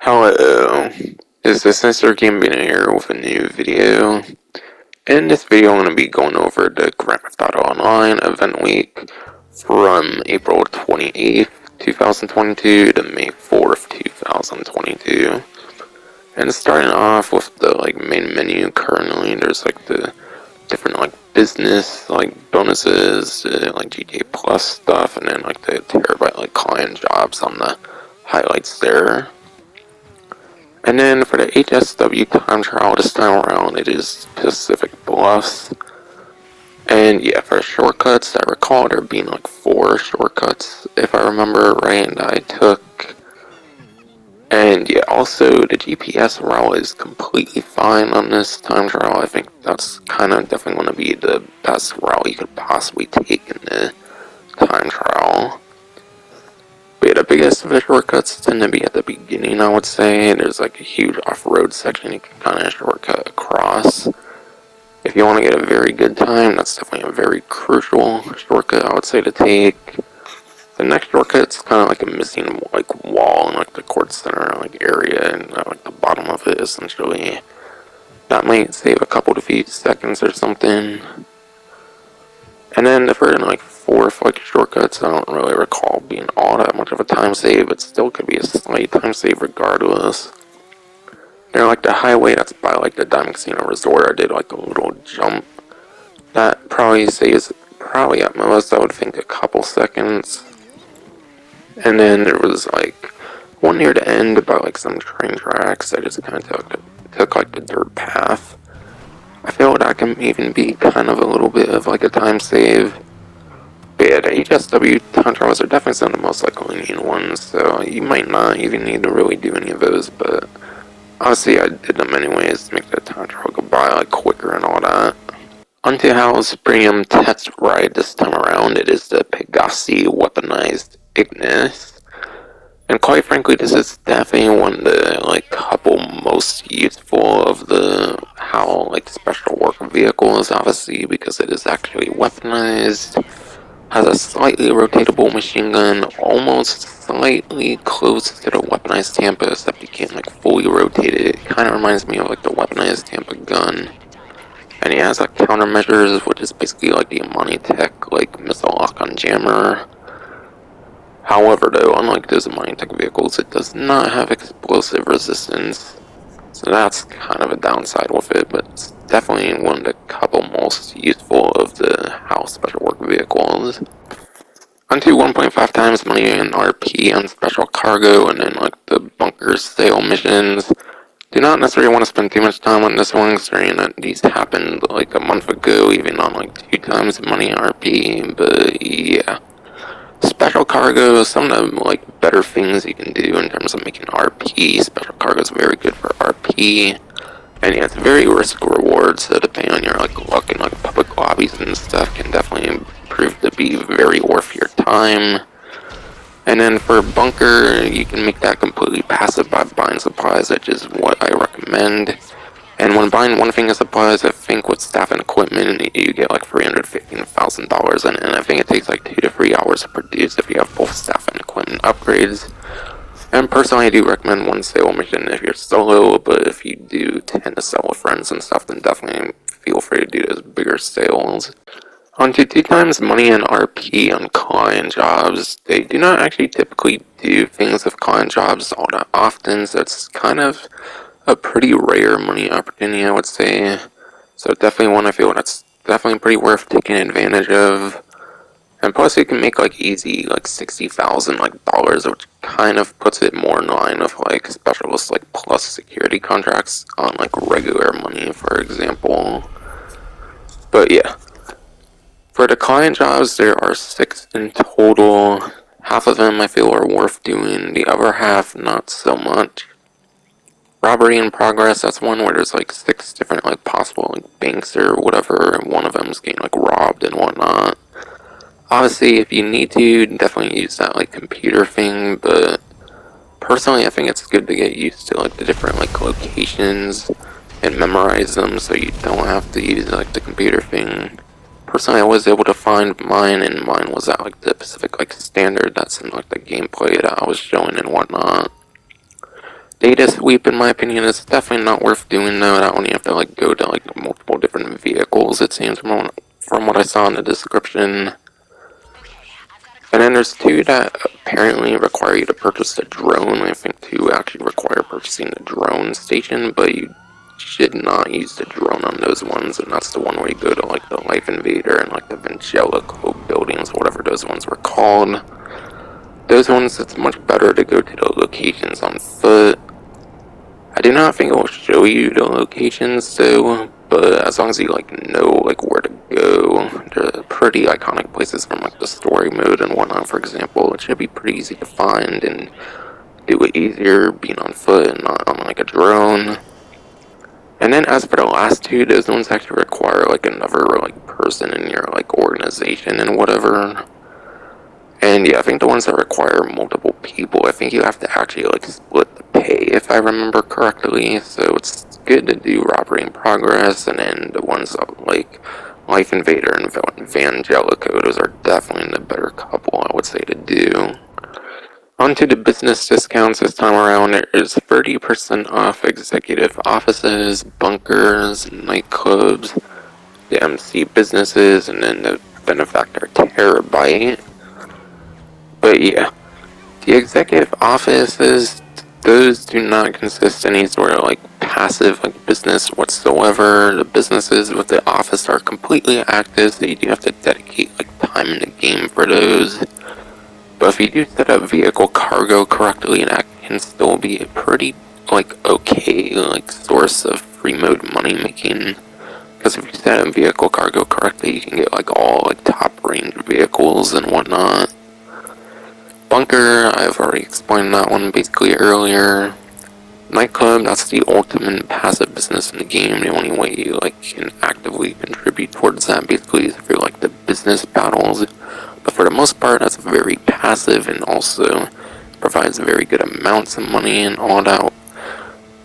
Hello, this is Mr. Gambino here with a new video. In this video I'm going to be going over the Grand Theft Auto Online event week from April 28th, 2022 to May 4th, 2022. And starting off with the main menu currently, there's the different business bonuses, GTA Plus stuff, and then the terabyte client jobs on the highlights there. And then for the HSW time trial this time around, it is Pacific Bluffs. And yeah, for shortcuts, I recall there being 4 shortcuts, if I remember right, that I took. And yeah, also the GPS route is completely fine on this time trial. I think that's kind of definitely going to be the best route you could possibly take in the time trial. But yeah, the biggest of the shortcuts tend to be at the beginning, I would say. There's a huge off-road section you can kind of shortcut across. If you want to get a very good time, that's definitely a very crucial shortcut, I would say, to take. The next shortcut's kind of a missing wall in the court center area, and the bottom of it essentially. That might save a couple to few seconds or something. And then for 4th shortcuts, I don't really recall being all that much of a time save, but still could be a slight time save regardless. They're the highway that's by the Diamond Casino Resort. I did a little jump. That probably saves, at most I would think a couple seconds. And then there was one near the end about some train tracks. I just kind of took the dirt path. I feel that can even be kind of a little bit of a time save. But yeah, the HSW time trials are definitely some of the most lenient ones, so you might not even need to really do any of those, but honestly I did them anyways to make the time trial go by quicker and all that. Onto Hal's premium test ride this time around. It is the Pegasi Weaponized Ignis. And quite frankly, this is definitely one of the couple most useful of the HAL special work vehicles, obviously, because it is actually weaponized. Has a slightly rotatable machine gun, almost slightly close to the weaponized Tampa, except you can't fully rotate it. It kind of reminds me of the weaponized Tampa gun. And it has countermeasures, which is basically the Amani Tech missile lock-on jammer. However, though, unlike those Amani Tech vehicles, it does not have explosive resistance. So that's kind of a downside with it, but it's definitely one of the couple most useful of the HAL special work vehicles. Onto 1.5 times money in RP on special cargo, and then the bunker sale missions. Do not necessarily want to spend too much time on this one, considering that these happened a month ago, even on 2 times money RP, but yeah. Special cargo, some of the better things you can do in terms of making RP. Special cargo is very good for RP. And yeah, it's very risk reward, so depending on your luck in public lobbies and stuff, can definitely prove to be very worth your time. And then for bunker, you can make that completely passive by buying supplies, which is what I recommend. And when buying one thing of supplies, I think with staff and equipment, you get $315,000 in it, and I think it takes 2 to 3 hours to produce if you have both staff and equipment upgrades. And personally, I do recommend one sale mission if you're solo, but if you do tend to sell with friends and stuff, then definitely feel free to do those bigger sales. Onto 2 times money and RP on client jobs. They do not actually typically do things with client jobs all that often, so it's kind of a pretty rare money opportunity, I would say. So definitely one I feel that's definitely pretty worth taking advantage of. And plus you can make easy $60,000 which kind of puts it more in line with specialist plus security contracts on regular money, for example. But yeah. For the client jobs, there are 6 in total. Half of them I feel are worth doing, the other half not so much. Robbery in progress, that's one where there's 6 different possible banks or whatever, and one of them's getting robbed and whatnot. Obviously, if you need to, definitely use that computer thing, but personally I think it's good to get used to the different locations and memorize them so you don't have to use the computer thing. Personally, I was able to find mine, and mine was at the Pacific Standard. That's in the gameplay that I was showing and whatnot. Data sweep, in my opinion, is definitely not worth doing though. That one you have to like go to like multiple different vehicles, it seems, from what I saw in the description. And then there's two that apparently require you to purchase the drone. I think two actually require purchasing the drone station, but you should not use the drone on those ones, and that's the one where you go to like the Life Invader and like the Vangelico buildings, whatever those ones were called. Those ones, it's much better to go to the locations on foot. I do not think it will show you the locations though, but as long as you like know like where to go, they're pretty iconic places from like the story mode and whatnot, for example. It should be pretty easy to find and do it easier being on foot and not on like a drone. And then as for the last two, those ones actually require like another like person in your like organization and whatever. And yeah, I think the ones that require multiple people, I think you have to actually like split the pay, if I remember correctly. So it's good to do Robbery in Progress, and then the ones like Life Invader and Vangelico, those are definitely the better couple, I would say, to do. Onto the business discounts this time around. There is 30% off executive offices, bunkers, nightclubs, the MC businesses, and then the benefactor Terabyte. But yeah, the executive offices, those do not consist any sort of like passive like business whatsoever. The businesses with the office are completely active, so you do have to dedicate like time in the game for those. But if you do set up vehicle cargo correctly, that can still be a pretty like okay like source of free mode money making. Because if you set up vehicle cargo correctly, you can get like all like top range vehicles and whatnot. Bunker, I've already explained that one basically earlier. Nightclub, that's the ultimate passive business in the game. The only way you like can actively contribute towards that basically is through like the business battles. But for the most part, that's very passive and also provides very good amounts of money and all that.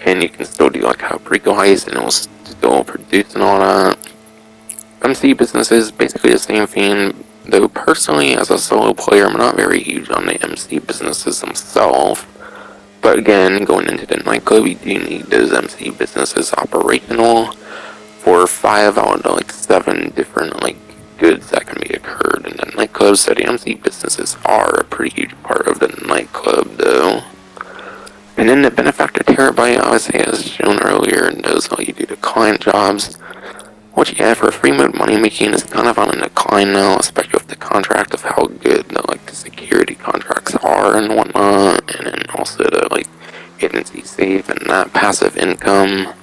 And you can still do like Paprika Heist and it will still produce and all that. MC business is basically the same thing, though personally, as a solo player, I'm not very huge on the MC businesses themselves. But again, going into the nightclub, you do need those MC businesses operational for 5 out of like 7 different like goods that can be occurred in the nightclub. So the MC businesses are a pretty huge part of the nightclub, though. And then the benefactor Terabyte, obviously, as shown earlier, knows how you do the client jobs. What you have for free mode money making is kind of on a decline now, especially with the contract of how good the security contracts are and whatnot, and then also the like agency safe and that passive income.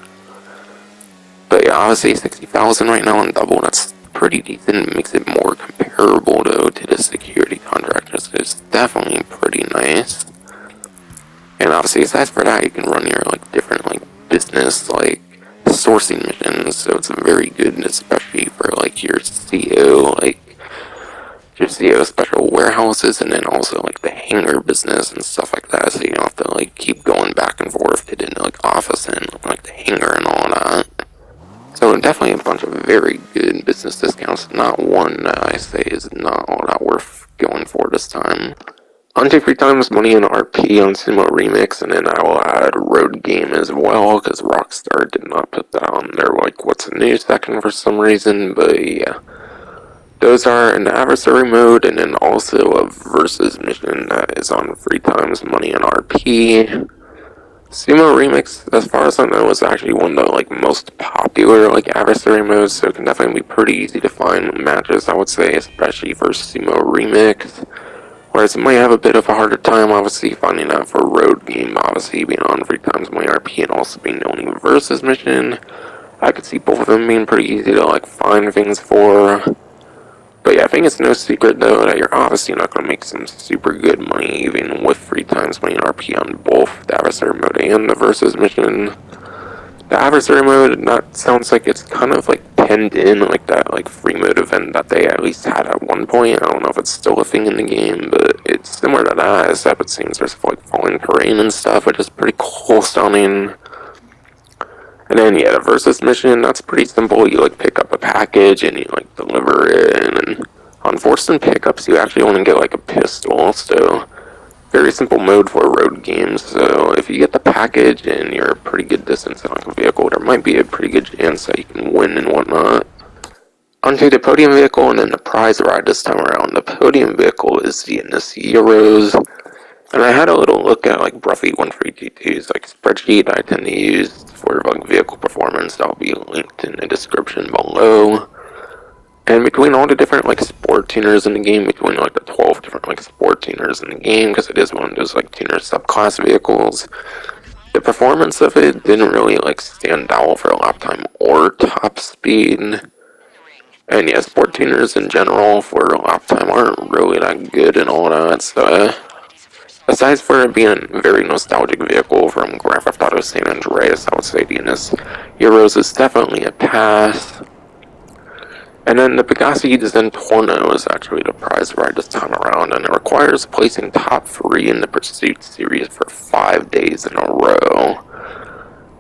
But yeah, obviously 60,000 right now on double, that's pretty decent. It makes it more comparable though to the security contractors. It's definitely pretty nice. And obviously aside for that, you can run your like different like business like sourcing missions, so it's very good, especially for like your CO, like your CO special warehouses, and then also like the hangar business and stuff like that, so you don't have to like keep going back and forth to the like office and like the hangar and all that. So definitely a bunch of very good business discounts, not one that I say is not all that worth going for this time. Onto 3 times money in RP on Sumo Remix, and then I will add Road Game as well, because Rockstar did not put that on their, like, what's new section for some reason, but yeah. Those are in the Adversary Mode, and then also a Versus mission that is on 3 times money in RP. Sumo Remix, as far as I know, is actually one of the, like, most popular, like, Adversary Modes, so it can definitely be pretty easy to find matches, I would say, especially for Sumo Remix. Whereas it might have a bit of a harder time, obviously, finding out for Road Game, obviously, being on 3 times my RP and also being the only Versus mission. I could see both of them being pretty easy to, like, find things for. But yeah, I think it's no secret, though, that you're obviously not going to make some super good money, even with 3 times my RP on both the Adversary Mode and the Versus mission. The Adversary Mode, that sounds like it's kind of like penned in, like that like free mode event that they at least had at one point. I don't know if it's still a thing in the game, but it's similar to that, except it seems there's like falling terrain and stuff, which is pretty cool sounding. And then yeah, the Versus mission, that's pretty simple. You like pick up a package and you like deliver it, and then on forced pickups you actually only get like a pistol, so very simple mode for road games, so if you get the package and you're a pretty good distance in like a vehicle, there might be a pretty good chance that you can win and whatnot. Onto the podium vehicle and then the prize ride this time around. The podium vehicle is the Ignis Euros, and I had a little look at like Bruffy 1322's like spreadsheet I tend to use for like vehicle performance. That'll be linked in the description below. And between all the different like sport tuners in the game, between like the 12 different like sport tuners in the game, because it is one of those like tuner subclass vehicles, the performance of it didn't really like stand out for lap time or top speed. And yeah, sport tuners in general for lap time aren't really that good and all that. So aside for it being a very nostalgic vehicle from Grand Theft Auto San Andreas, I would say the Ignis Euros is definitely a pass. And then the Pegasi Zentorno is actually the prize ride this time around, and it requires placing top 3 in the Pursuit series for 5 days in a row.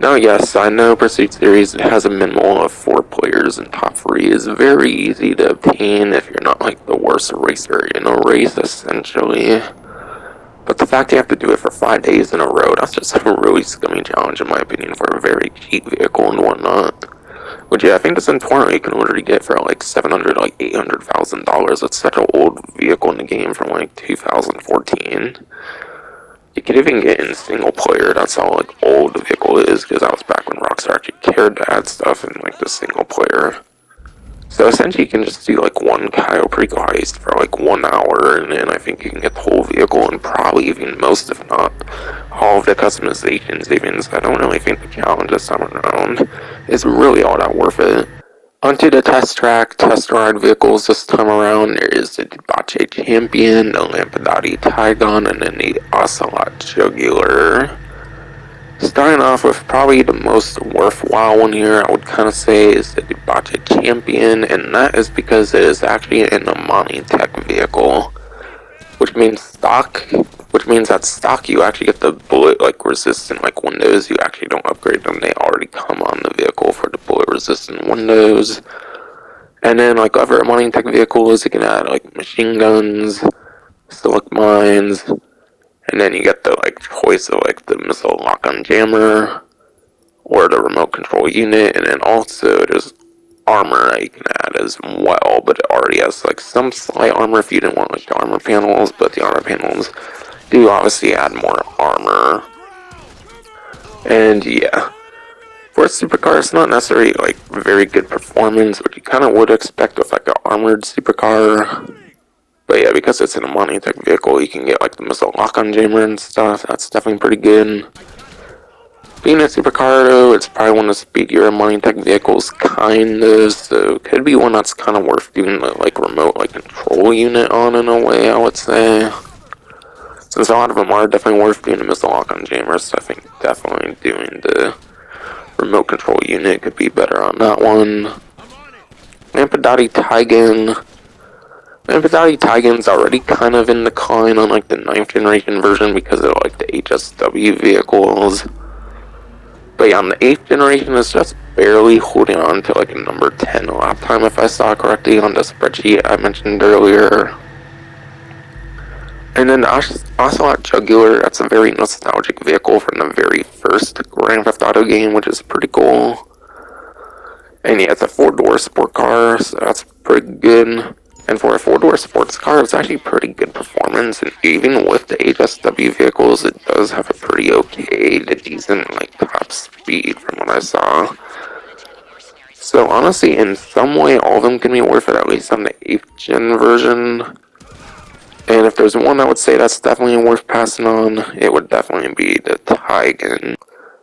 Now yes, I know Pursuit series has a minimum of 4 players, and top 3 is very easy to obtain if you're not like the worst racer in a race, essentially. But the fact you have to do it for 5 days in a row, that's just a really scummy challenge in my opinion for a very cheap vehicle and whatnot. Which yeah, I think the Centaur you can already get for like $700, like $800,000. It's such an old vehicle in the game from like 2014. You could even get in single player. That's how like old the vehicle is, because that was back when Rockstar actually cared to add stuff in like the single player. So essentially, you can just do like one Cayo Perico heist for like 1 hour, and then I think you can get the whole vehicle and probably even most, if not all of the customizations. Even so, I don't really think the challenge this time around is really all that worth it. Onto the test track, test ride vehicles this time around. There is the Debauche Champion, the Lampadati Tygon, and then the Ocelot Jugular. Starting off with probably the most worthwhile one here, I would kind of say, is the Debauche Champion, and that is because it is actually an Amani Tech vehicle, which means that stock you actually get the bullet like resistant like windows. You actually don't upgrade them; they already come on the vehicle for the bullet resistant windows. And then like other Amani Tech vehicles, you can add like machine guns, silic mines. And then you get the like choice of like the missile lock-on jammer or the remote control unit, and then also there's armor that you can add as well, but it already has like some slight armor if you didn't want like the armor panels, but the armor panels do obviously add more armor. And yeah, for a supercar, it's not necessarily like very good performance, which you kind of would expect with like an armored supercar. But yeah, because it's an Amani Tech vehicle, you can get like the missile lock-on jammer and stuff. That's definitely pretty good. Being a supercar though, it's probably one of the speedier Amani Tech vehicles, kinda. So could be one that's kind of worth doing the like remote like control unit on in a way, I would say. Since a lot of them are definitely worth doing the missile lock-on jammer, so I think definitely doing the remote control unit could be better on that one. Lampadati Tygon. Adversary Tigan's already kind of in decline on like the 9th generation version because of like the HSW vehicles. But yeah, on the 8th generation, it's just barely holding on to like a number 10 lap time if I saw correctly on the spreadsheet I mentioned earlier. And then the Ocelot Jugular, that's a very nostalgic vehicle from the very first Grand Theft Auto game, which is pretty cool. And yeah, it's a 4-door sport car, so that's pretty good. And for a 4-door sports car, it's actually pretty good performance, and even with the HSW vehicles, it does have a pretty okay to decent like top speed from what I saw. So honestly, in some way, all of them can be worth it, at least on the 8th gen version. And if there's one I would say that's definitely worth passing on, it would definitely be the Tygan.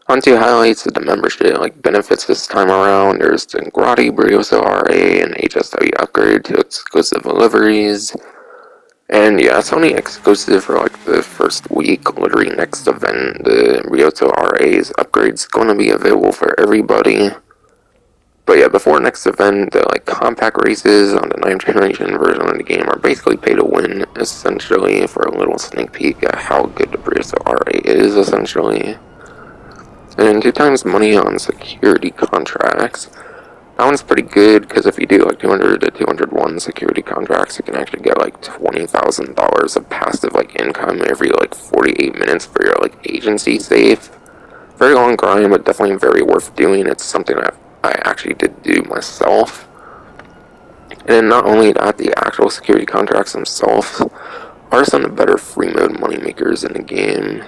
Onto highlights of the membership, like benefits this time around. There's the Grotti, Brioso RA, and HSW upgrade to exclusive liveries. And yeah, it's only exclusive for like the first week. Literally next event, the Brioso RA's upgrade's going to be available for everybody. But yeah, before next event, the like compact races on the 9th generation version of the game are basically pay to win, essentially, for a little sneak peek at how good the Brioso RA is, essentially. And 2 times money on security contracts. That one's pretty good because if you do like 200 to 201 security contracts, you can actually get like $20,000 of passive like income every like 48 minutes for your like agency safe. Very long grind, but definitely very worth doing. It's something that I actually did do myself. And then not only that, the actual security contracts themselves are some of the better free mode moneymakers in the game.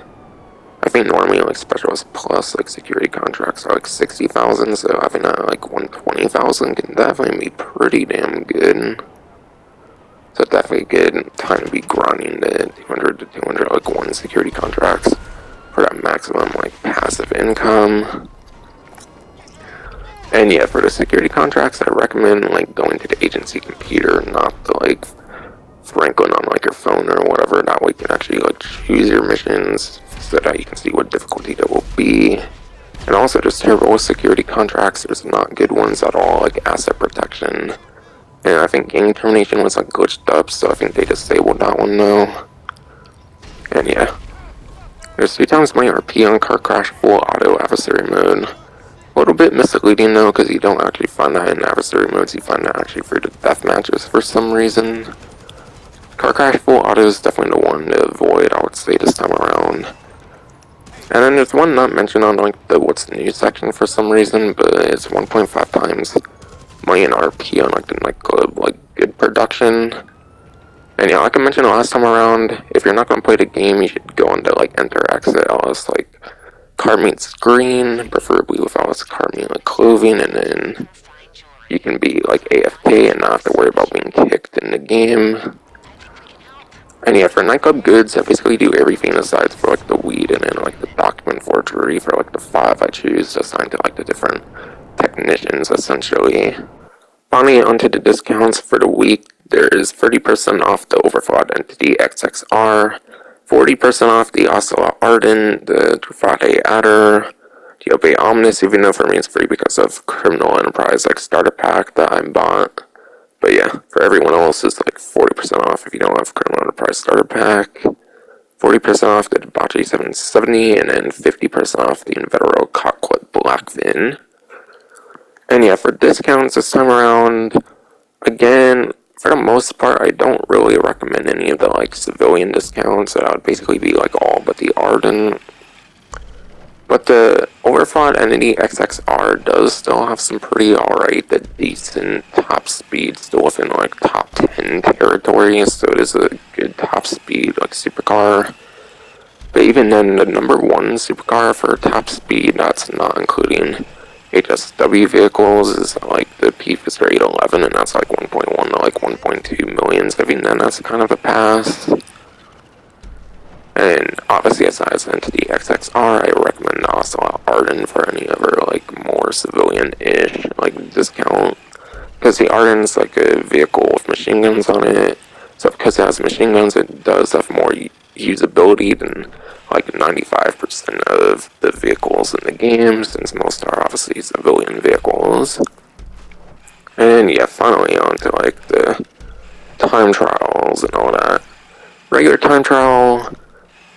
I think normally like specialist plus like security contracts are like 60,000, so having that like 120,000 can definitely be pretty damn good. So definitely a good time to be grinding the 200 to 200 like one security contracts for that maximum like passive income. And yeah, for the security contracts, I recommend like going to the agency computer, not the like Franklin on like your phone or whatever. That way you can actually like choose your missions so that you can see what difficulty there will be. And also just terrible with security contracts, there's not good ones at all, like asset protection. And I think game termination was like glitched up, so I think they disabled that one though. And yeah. There's 3 times my RP on car crash full auto adversary mode. A little bit misleading though, because you don't actually find that in adversary modes, you find that actually for the death matches for some reason. Car crash full auto is definitely the one to avoid, I would say, this time around. And then there's one not mentioned on like the what's new section for some reason, but it's 1.5 times my RP on like the nightclub, like good production. And yeah, like I mentioned last time around, if you're not gonna play the game, you should go into like enter exit ls like car meets green, preferably with all this car meet like clothing, and then you can be like AFK and not have to worry about being kicked in the game. And yeah, for nightclub goods, I basically do everything aside for like the weed and then like the document forgery for like the 5 I choose assigned to like the different technicians essentially. Finally, onto the discounts for the week. There is 30% off the Overflawed Entity XXR, 40% off the Ocelot Arden, the Trufate Adder, the Obey Omnis, even though for me it's free because of Criminal Enterprise like starter pack that I bought. But yeah, for everyone else it's like 40% off if you don't have Criminal Enterprise starter pack, 40% off the Debauchery 770, and then 50% off the Invetero Cocklet Blackfin. And yeah, for discounts this time around, again, for the most part, I don't really recommend any of the like civilian discounts. That would basically be like all but the Arden. But the Overflawed Entity XXR does still have some pretty alright, the decent top speed, still within like top 10 territories, so it is a good top speed like supercar. But even then, the number 1 supercar for top speed, that's not including HSW vehicles, is like the PFIS rate 11, and that's like 1.1 to like 1.2 million, so even then that's kind of a pass. And obviously, aside Entity XXR, I recommend the Ocelot Arden for any other like more civilian-ish like discount, because the Arden's like a vehicle with machine guns on it. So because it has machine guns, it does have more usability than like 95% of the vehicles in the game, since most are obviously civilian vehicles. And yeah, finally on to like the time trials and all that. Regular time trial,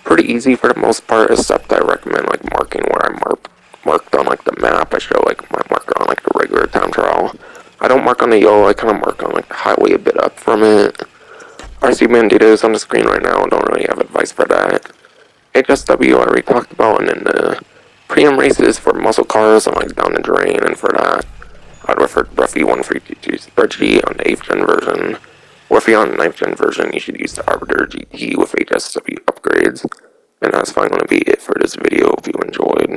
pretty easy for the most part, except I recommend like marking where I marked on like the map. I show like my marker on like the regular time trial. I don't mark on the yellow, I kind of mark on like the highway a bit up from it. RC Banditos on the screen right now, don't really have advice for that. HSW I already talked about, and then the Priam races for muscle cars on like down the drain, and for that I'd refer to Ruffy 1322 spreadsheet on the 8th gen version. Or if you're on the 9th gen version, you should use the Arbiter GT with HSW upgrades. And that's finally going to be it for this video. Hope you enjoyed.